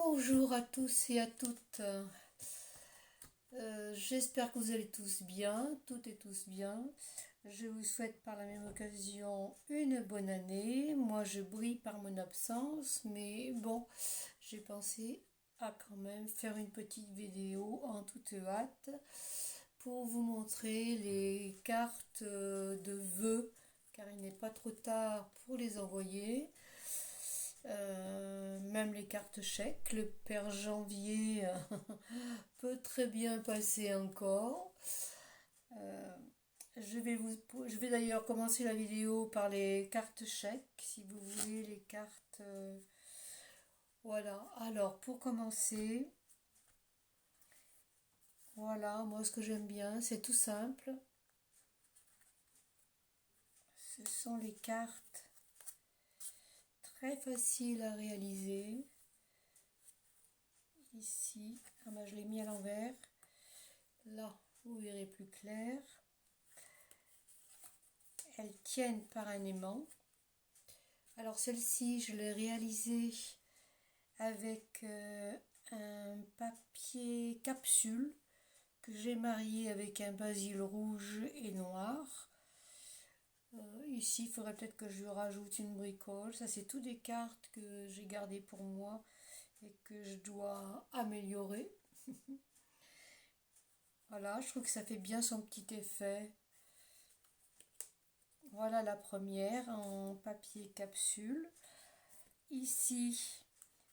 Bonjour à tous et à toutes. J'espère que vous allez tous bien, toutes et tous bien. Je vous souhaite par la même occasion une bonne année. Moi, je brille par mon absence, mais bon, j'ai pensé à quand même faire une petite vidéo en toute hâte pour vous montrer les cartes de vœux, car il n'est pas trop tard pour les envoyer. Même les cartes chèques, le Père Janvier peut très bien passer encore. Euh, je vais d'ailleurs commencer la vidéo par les cartes chèques, si vous voulez les cartes. Voilà. Alors pour commencer, voilà, moi ce que j'aime bien, c'est tout simple. Ce sont les cartes très faciles à réaliser. Ici, je l'ai mis à l'envers. Là, vous verrez plus clair. Elles tiennent par un aimant. Alors celle-ci, je l'ai réalisée avec un papier capsule que j'ai marié avec un basil rouge et noir. Ici, il faudrait peut-être que je rajoute une bricole. Ça, c'est toutes des cartes que j'ai gardées pour moi et que je dois améliorer. Voilà, je trouve que ça fait bien son petit effet. Voilà la première en papier capsule. Ici,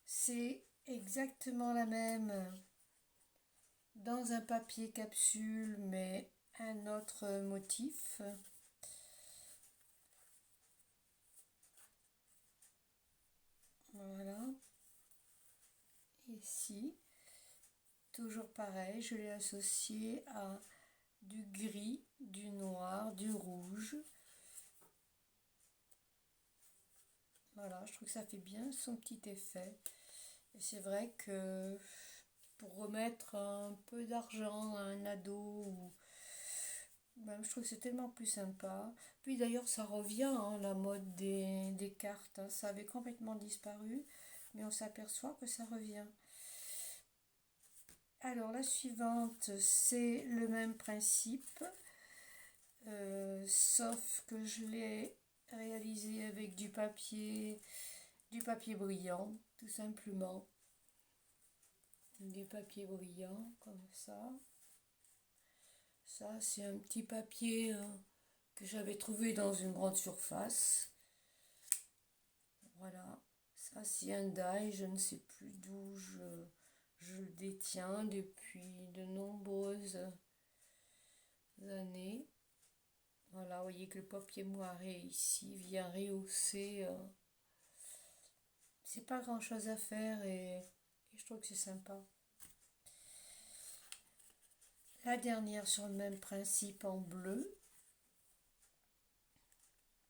c'est exactement la même dans un papier capsule, mais un autre motif. Voilà. Ici, toujours pareil, je l'ai associé à du gris, du noir, du rouge. Voilà, je trouve que ça fait bien son petit effet. Et c'est vrai que pour remettre un peu d'argent à un ado, ou même, je trouve que c'est tellement plus sympa. Puis d'ailleurs, ça revient, hein, la mode des cartes. Hein. Ça avait complètement disparu, mais on s'aperçoit que ça revient. Alors la suivante, c'est le même principe, sauf que je l'ai réalisé avec du papier brillant, tout simplement. Du papier brillant, comme ça. Ça, c'est un petit papier que j'avais trouvé dans une grande surface. Voilà. Ça, c'est un die, je ne sais plus d'où je le détiens depuis de nombreuses années. Voilà, vous voyez que le papier moiré ici vient rehausser. C'est pas grand chose à faire et je trouve que c'est sympa. La dernière sur le même principe en bleu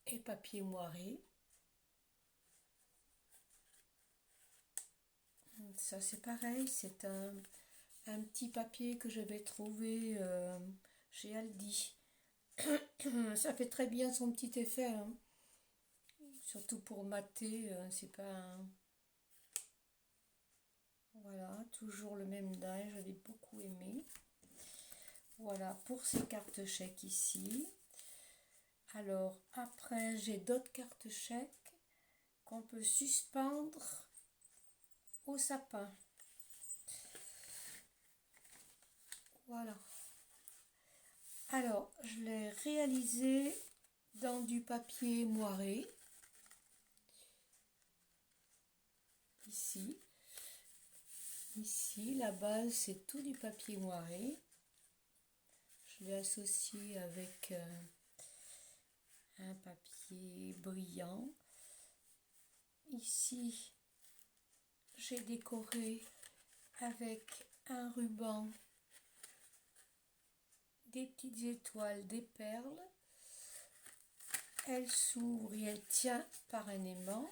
et papier moiré. Ça c'est pareil, c'est un petit papier que j'avais trouvé chez Aldi. Ça fait très bien son petit effet, hein. Surtout pour mater, c'est pas un... Voilà, toujours le même die, je l'ai beaucoup aimé. Voilà pour ces cartes chèques ici. Alors après, j'ai d'autres cartes chèques qu'on peut suspendre au sapin. Voilà. Alors, je l'ai réalisé dans du papier moiré. Ici. Ici, la base, c'est tout du papier moiré. Je l'ai associé avec un papier brillant. Ici, j'ai décoré avec un ruban, des petites étoiles, des perles. Elle s'ouvre et elle tient par un aimant.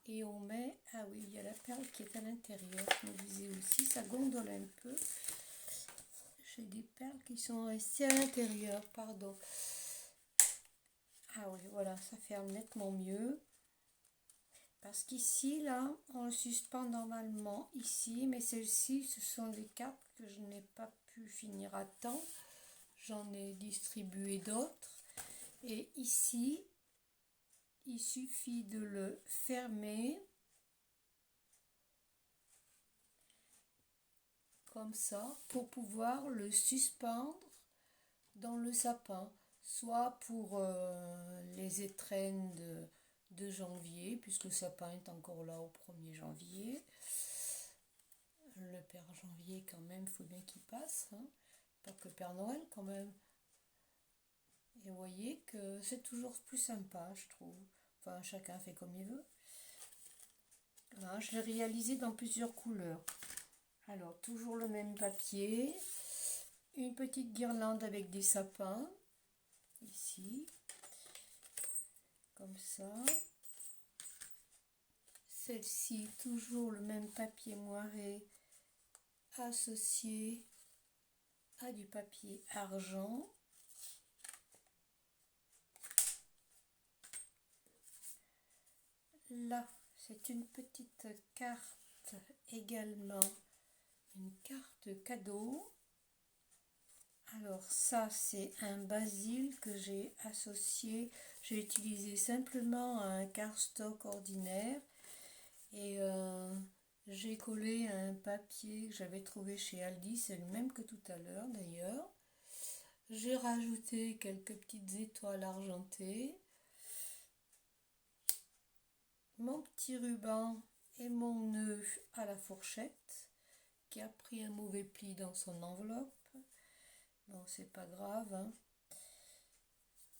Et on met, ah oui, il y a la perle qui est à l'intérieur. Je me disais aussi, ça gondole un peu. J'ai des perles qui sont restées à l'intérieur, pardon. Ah oui, voilà, ça ferme nettement mieux. Parce qu'ici, là, on le suspend normalement ici, mais celles-ci, ce sont des cartes que je n'ai pas pu finir à temps. J'en ai distribué d'autres. Et ici, il suffit de le fermer comme ça pour pouvoir le suspendre dans le sapin, soit pour les étrennes de janvier, puisque le sapin est encore là au 1er janvier. Le Père Janvier, quand même, il faut bien qu'il passe, hein. Pas que le Père Noël, quand même. Et vous voyez que c'est toujours plus sympa, je trouve. Enfin, chacun fait comme il veut. Voilà, je l'ai réalisé dans plusieurs couleurs. Alors, toujours le même papier. Une petite guirlande avec des sapins. Ici. Comme ça. Celle-ci, toujours le même papier moiré associé à du papier argent. Là, c'est une petite carte également, une carte cadeau. Alors ça, c'est un basil que j'ai associé. J'ai utilisé simplement un cardstock ordinaire et j'ai collé un papier que j'avais trouvé chez Aldi, c'est le même que tout à l'heure d'ailleurs. J'ai rajouté quelques petites étoiles argentées, mon petit ruban et mon nœud à la fourchette qui a pris un mauvais pli dans son enveloppe. Bon, c'est pas grave, hein.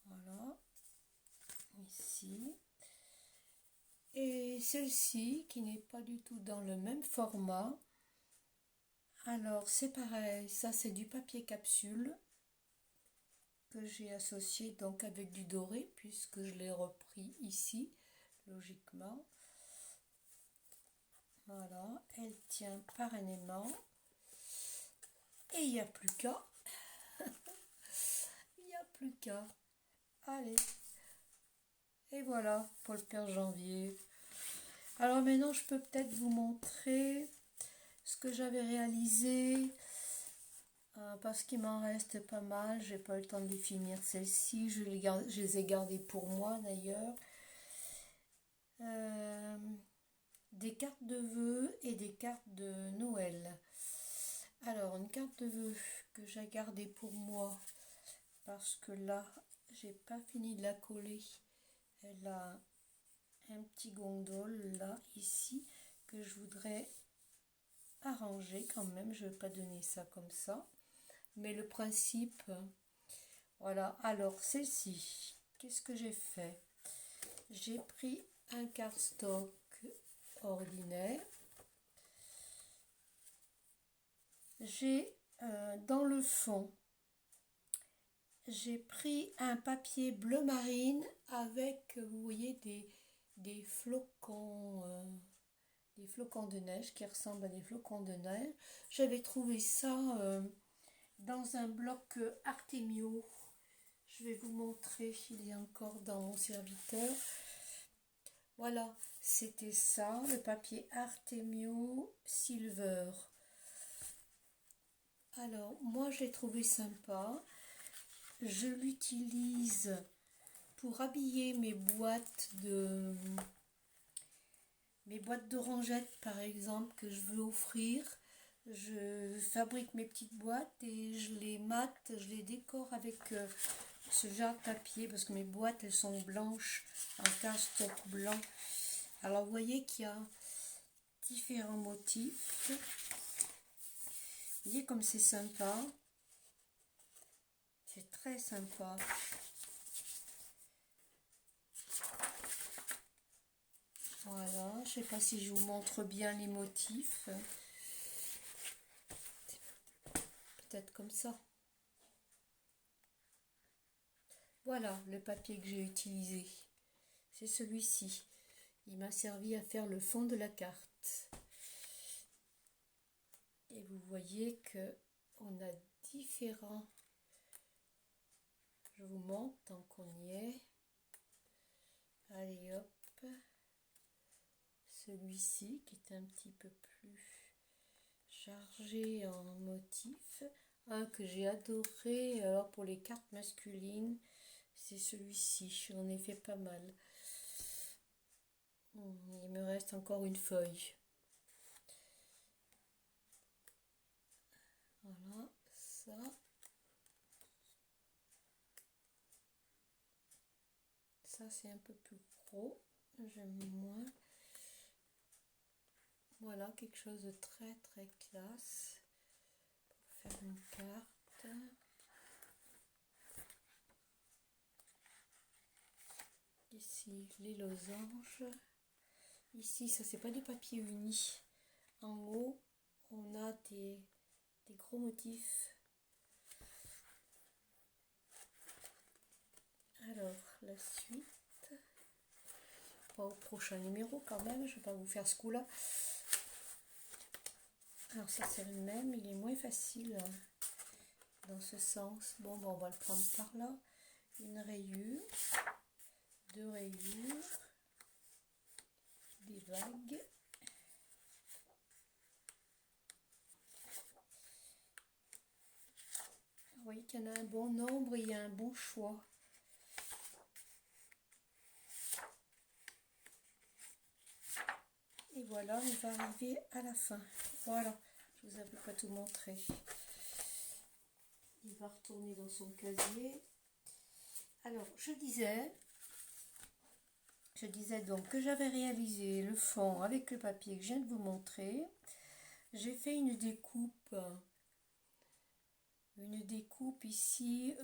Voilà, ici. Et celle-ci qui n'est pas du tout dans le même format. Alors c'est pareil, ça c'est du papier capsule que j'ai associé donc avec du doré puisque je l'ai repris ici logiquement. Voilà, elle tient par un aimant et il n'y a plus qu'à. Il n'y a plus qu'à. Allez. Et voilà pour le Père Janvier. Alors maintenant je peux peut-être vous montrer ce que j'avais réalisé. Parce qu'il m'en reste pas mal, j'ai pas eu le temps de les finir celles-ci, je les ai gardées pour moi d'ailleurs. Des cartes de vœux et des cartes de Noël. Alors une carte de vœux que j'ai gardée pour moi parce que là j'ai pas fini de la coller. Elle a un petit gondole là ici que je voudrais arranger quand même, je ne vais pas donner ça comme ça. Mais le principe, voilà. Alors celle-ci, qu'est-ce que j'ai fait? J'ai pris un cardstock ordinaire. J'ai dans le fond, j'ai pris un papier bleu marine avec, vous voyez, des flocons de neige qui ressemblent à des flocons de neige. J'avais trouvé ça dans un bloc Artemio. Je vais vous montrer, il est encore dans mon serviteur. Voilà, c'était ça, le papier Artemio Silver. Alors, moi, je l'ai trouvé sympa. Je l'utilise pour habiller mes boîtes d'orangettes, par exemple, que je veux offrir. Je fabrique mes petites boîtes et je les mate, je les décore avec ce genre de papier parce que mes boîtes elles sont blanches en cardstock blanc. Alors vous voyez qu'il y a différents motifs. Vous voyez comme c'est sympa. C'est très sympa. Voilà, je sais pas si je vous montre bien les motifs. Peut-être comme ça. Voilà le papier que j'ai utilisé. C'est celui-ci. Il m'a servi à faire le fond de la carte. Et vous voyez que on a différents. Je vous montre tant qu'on y est. Allez hop. celui-ci qui est un petit peu plus chargé en motifs. Un que j'ai adoré alors pour les cartes masculines, c'est celui-ci, j'en ai fait pas mal. Il me reste encore une feuille. Voilà, ça. Ça c'est un peu plus gros, j'aime moins. Voilà, quelque chose de très très classe pour faire une carte. Ici, les losanges. Ici, ça c'est pas du papier uni. En haut, on a des gros motifs. Alors, la suite. Pas au prochain numéro quand même, je vais pas vous faire ce coup-là. Alors ça c'est le même, il est moins facile dans ce sens. Bon, on va le prendre par là. Une rayure, deux rayures, des vagues. Vous voyez qu'il y en a un bon nombre et il y a un bon choix. Et voilà, on va arriver à la fin. Voilà, je vous avais pas tout montré. Il va retourner dans son casier. Alors, je disais donc que j'avais réalisé le fond avec le papier que je viens de vous montrer. J'ai fait une découpe ici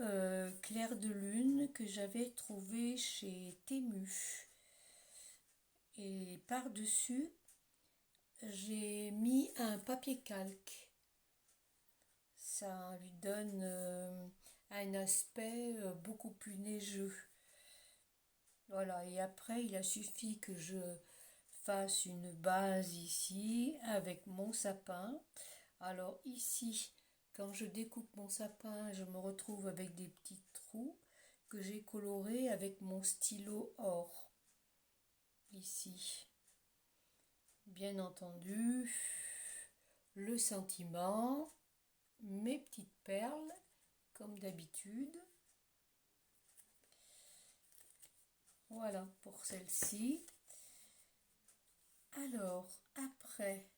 clair de lune que j'avais trouvé chez Temu. Et par-dessus, j'ai mis un papier calque. Ça lui donne un aspect beaucoup plus neigeux. Voilà, et après, il a suffi que je fasse une base ici avec mon sapin. Alors ici, quand je découpe mon sapin, je me retrouve avec des petits trous que j'ai colorés avec mon stylo or. Ici, bien entendu, le sentiment, mes petites perles, comme d'habitude. Voilà pour celle-ci. Alors, après,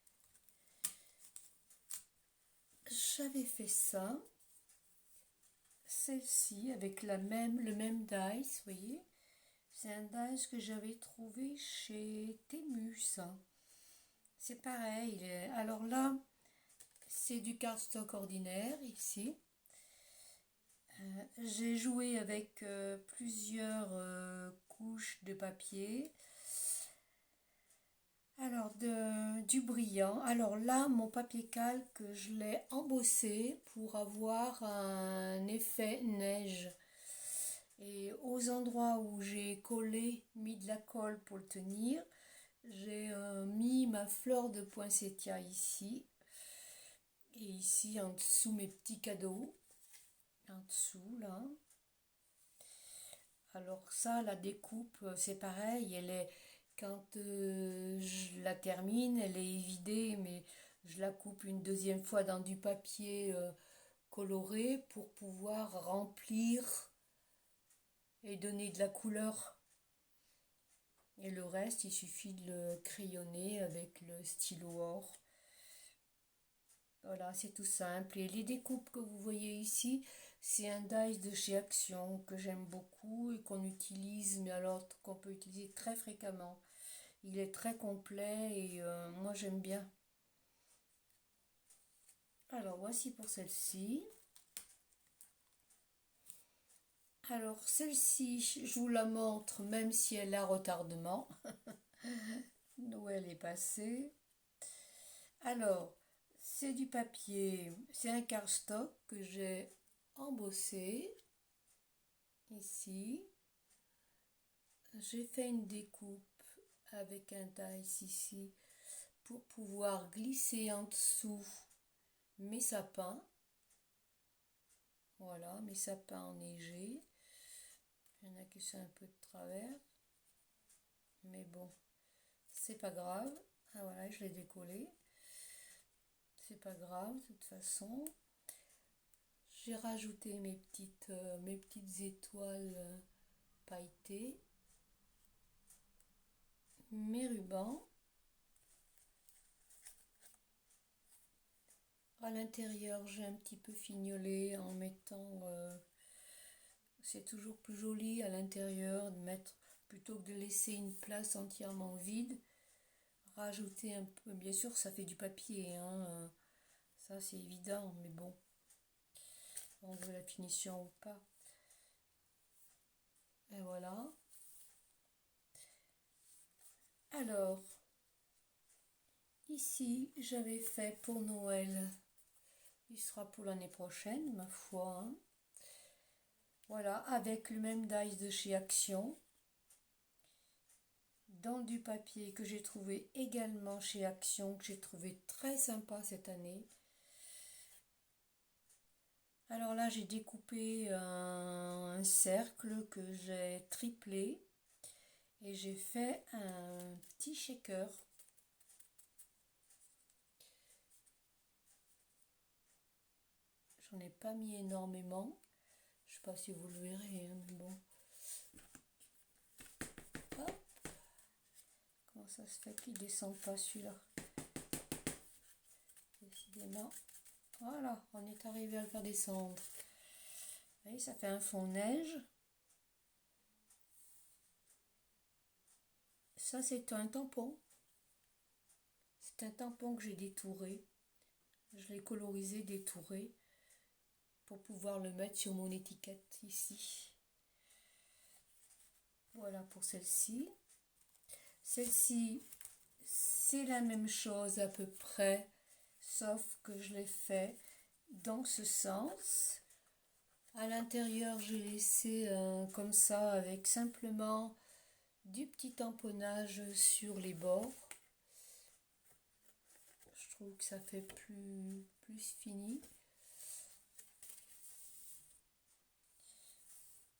j'avais fait ça. Celle-ci avec le même dice, vous voyez. C'est un dice que j'avais trouvé chez Temu, ça. C'est pareil. Alors là, c'est du cardstock ordinaire, ici. J'ai joué avec plusieurs couches de papier. Alors, du brillant. Alors là, mon papier calque, je l'ai embossé pour avoir un effet neige. Et aux endroits où j'ai mis de la colle pour le tenir, j'ai mis ma fleur de poinsettia ici. Et ici, en dessous, mes petits cadeaux. En dessous, là. Alors ça, la découpe, c'est pareil. Quand je la termine, elle est évidée, mais je la coupe une deuxième fois dans du papier coloré pour pouvoir remplir et donner de la couleur. Et le reste, il suffit de le crayonner avec le stylo or. Voilà, c'est tout simple. Et les découpes que vous voyez ici, c'est un dies de chez Action que j'aime beaucoup et qu'on utilise, mais alors qu'on peut utiliser très fréquemment. Il est très complet et moi j'aime bien. Alors voici pour celle-ci. Alors celle-ci, je vous la montre même si elle a retardement. Noël est passé. Alors, c'est du papier, c'est un cardstock que j'ai embossé ici. J'ai fait une découpe avec un dice ici pour pouvoir glisser en dessous mes sapins. Voilà, mes sapins enneigés. Il y en a qui sont un peu de travers. Mais bon, c'est pas grave. Ah voilà, je l'ai décollé. C'est pas grave, de toute façon. J'ai rajouté mes petites étoiles pailletées, mes rubans. À l'intérieur, j'ai un petit peu fignolé en mettant... c'est toujours plus joli à l'intérieur de mettre, plutôt que de laisser une place entièrement vide, rajouter un peu... Bien sûr, ça fait du papier, hein, ça c'est évident, mais bon, on veut la finition ou pas. Et voilà. Alors, ici, j'avais fait pour Noël. Il sera pour l'année prochaine, ma foi. Hein. Voilà, avec le même dies de chez Action. Dans du papier que j'ai trouvé également chez Action, que j'ai trouvé très sympa cette année. Alors là, j'ai découpé un cercle que j'ai triplé et j'ai fait un petit shaker. J'en ai pas mis énormément. Je sais pas si vous le verrez, hein, mais bon. Hop. Comment ça se fait qu'il descend pas celui-là? Décidément. Voilà, on est arrivé à le faire descendre. Vous voyez, ça fait un fond neige. Ça, c'est un tampon. C'est un tampon que j'ai détouré. Je l'ai colorisé, détouré, pour pouvoir le mettre sur mon étiquette ici. Voilà pour celle-ci. Celle-ci, c'est la même chose à peu près, sauf que je l'ai fait dans ce sens. À l'intérieur, j'ai laissé comme ça, avec simplement du petit tamponnage sur les bords. Je trouve que ça fait plus fini.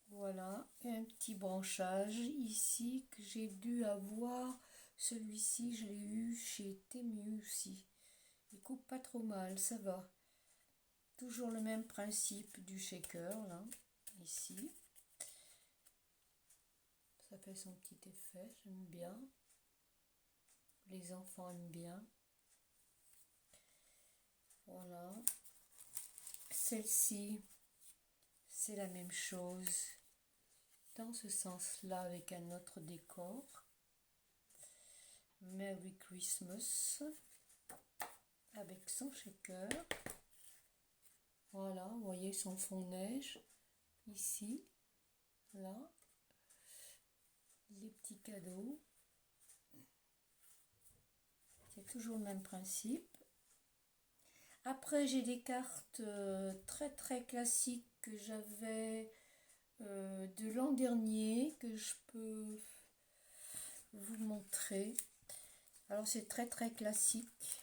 Voilà, et un petit branchage ici que j'ai dû avoir. Celui-ci, je l'ai eu chez Temu aussi. Il coupe pas trop mal, ça va. Toujours le même principe du shaker, là, ici. Ça fait son petit effet, j'aime bien. Les enfants aiment bien. Voilà. Celle-ci, c'est la même chose. Dans ce sens-là, avec un autre décor. Merry Christmas. Avec son shaker. Voilà, vous voyez son fond neige. Ici, là. Les petits cadeaux. C'est toujours le même principe. Après, j'ai des cartes très classiques que j'avais de l'an dernier, que je peux vous montrer. Alors, c'est très classique.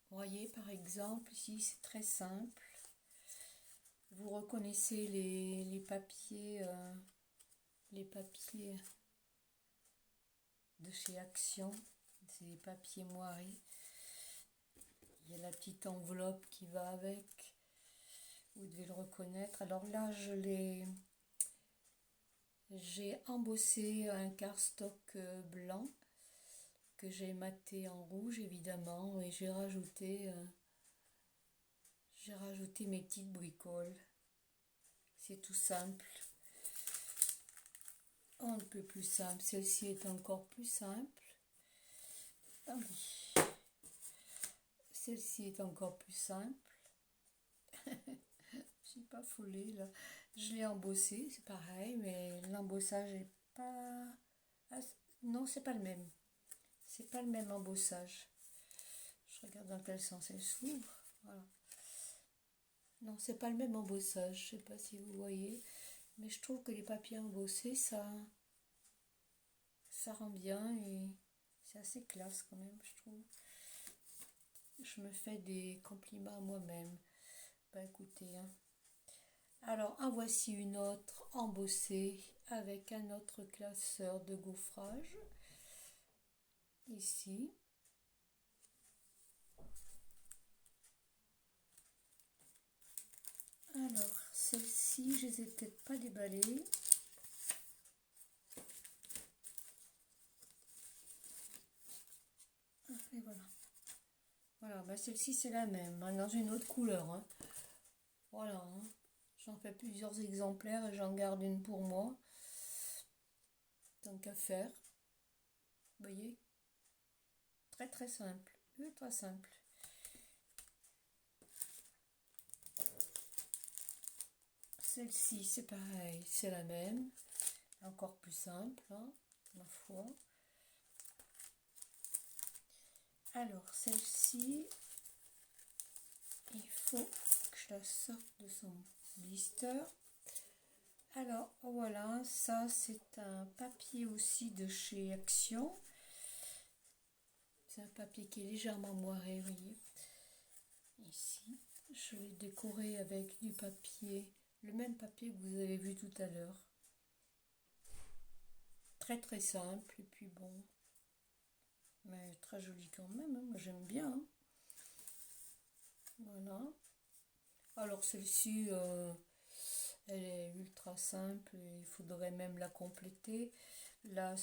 Vous voyez, par exemple, ici, c'est très simple. Vous reconnaissez les papiers de chez Action. C'est des papiers moirés. Il y a la petite enveloppe qui va avec. Vous devez le reconnaître. Alors là, j'ai embossé un cardstock blanc que j'ai maté en rouge évidemment, et j'ai rajouté mes petites bricoles. C'est tout simple. On ne peut plus simple. Celle-ci est encore plus simple. Ah oui. Celle-ci est encore plus simple. Je suis pas foulée là. Je l'ai embossé, c'est pareil, mais l'embossage est pas... Ah, non, c'est pas le même. C'est pas le même embossage. Je regarde dans quel sens elle s'ouvre. Voilà. Non, c'est pas le même embossage. Je sais pas si vous voyez. Mais je trouve que les papiers embossés, ça rend bien et c'est assez classe quand même, je trouve. Je me fais des compliments à moi-même. Bah écoutez, hein. Alors, en voici une autre embossée avec un autre classeur de gaufrage. Ici. Alors, celle-ci, je ne les ai peut-être pas déballées. Et voilà. Voilà, bah celle-ci c'est la même, hein, dans une autre couleur. Hein. Voilà, hein. J'en fais plusieurs exemplaires et j'en garde une pour moi. Tant qu'à faire. Vous voyez? Très très simple, ultra simple. Celle-ci c'est pareil, c'est la même. Encore plus simple, hein, ma foi. Alors celle-ci, il faut que je la sorte de son blister. Alors voilà, ça c'est un papier aussi de chez Action. C'est un papier qui est légèrement moiré, vous voyez. Ici, je l'ai décoré avec du papier, le même papier que vous avez vu tout à l'heure. Très très simple, et puis bon, mais très joli quand même, hein. Moi j'aime bien. Hein. Voilà. Alors celle-ci, elle est ultra simple, il faudrait même la compléter. Là,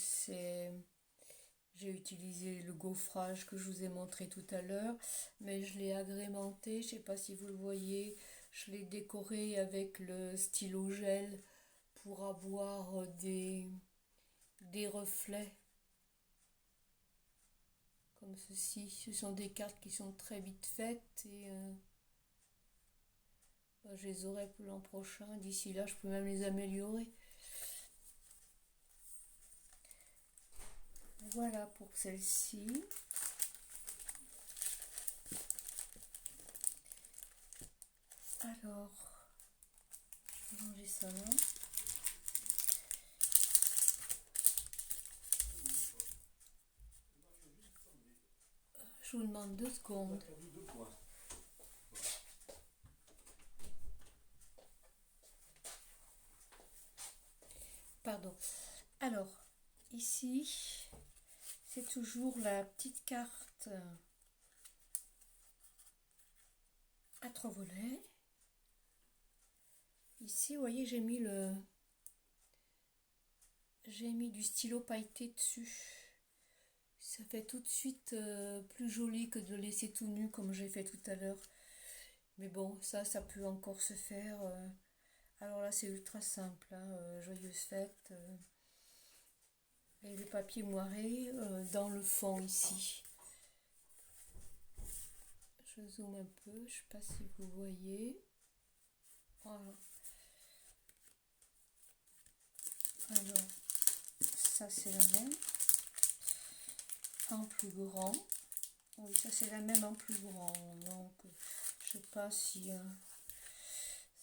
j'ai utilisé le gaufrage que je vous ai montré tout à l'heure, mais je l'ai agrémenté, je ne sais pas si vous le voyez, je l'ai décoré avec le stylo gel pour avoir des reflets comme ceci. Ce sont des cartes qui sont très vite faites et je les aurai pour l'an prochain. D'ici là, je peux même les améliorer. Voilà pour celle-ci. Alors, je vais ranger ça là. Je vous demande 2 secondes. Pardon. Alors, ici, c'est toujours la petite carte à 3 volets. Ici, vous voyez, j'ai mis du stylo pailleté dessus. Ça fait tout de suite plus joli que de le laisser tout nu comme j'ai fait tout à l'heure. Mais bon, ça peut encore se faire. Alors là, c'est ultra simple. Hein, joyeuse fête. Et le papier moiré dans le fond ici. Je zoome un peu, je ne sais pas si vous voyez. Voilà. Alors, ça c'est la même. En plus grand. Oui, ça c'est la même en plus grand. Donc, je sais pas si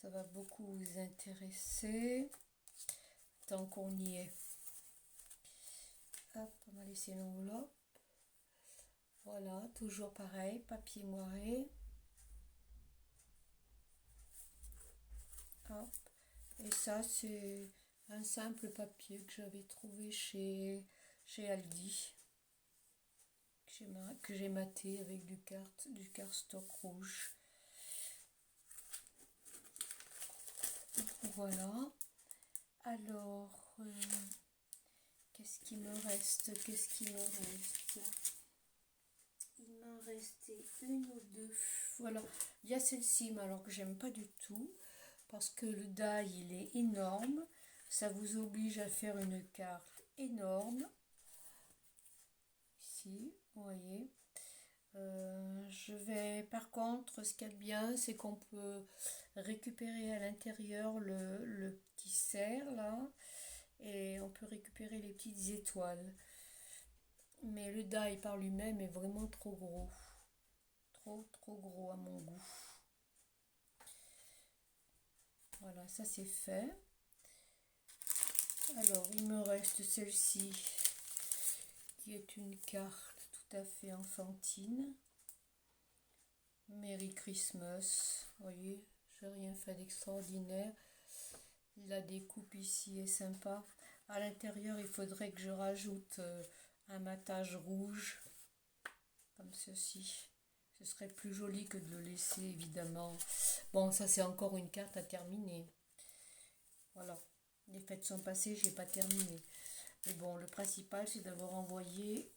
ça va beaucoup vous intéresser. Tant qu'on y est. Hop, on va laisser l'enveloppe. Voilà, toujours pareil, papier moiré. Hop. Et ça, c'est un simple papier que j'avais trouvé chez Aldi. Que j'ai maté avec du cardstock rouge. Voilà. Alors, qu'est-ce qui me reste? Il m'en restait une ou deux. Voilà. Il y a celle-ci, mais alors que j'aime pas du tout. Parce que le die, il est énorme. Ça vous oblige à faire une carte énorme. Ici, vous voyez. Par contre, ce qu'il y a de bien, c'est qu'on peut récupérer à l'intérieur le petit cerf là, et on peut récupérer les petites étoiles. Mais le die par lui-même est vraiment trop gros, trop gros à mon goût. Voilà, ça c'est fait. Alors, il me reste celle-ci, qui est une carte tout à fait enfantine. Merry Christmas, vous voyez, j'ai rien fait d'extraordinaire. La découpe ici est sympa. À l'intérieur, il faudrait que je rajoute un matage rouge, comme ceci. Ce serait plus joli que de le laisser, évidemment. Bon, ça c'est encore une carte à terminer. Voilà, les fêtes sont passées, j'ai pas terminé. Mais bon, le principal, c'est d'avoir envoyé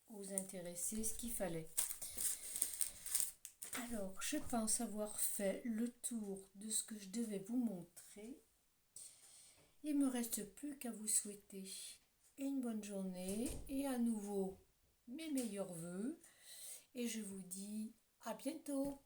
aux intéressés ce qu'il fallait. Alors, je pense avoir fait le tour de ce que je devais vous montrer. Il ne me reste plus qu'à vous souhaiter une bonne journée et à nouveau mes meilleurs vœux. Et je vous dis à bientôt.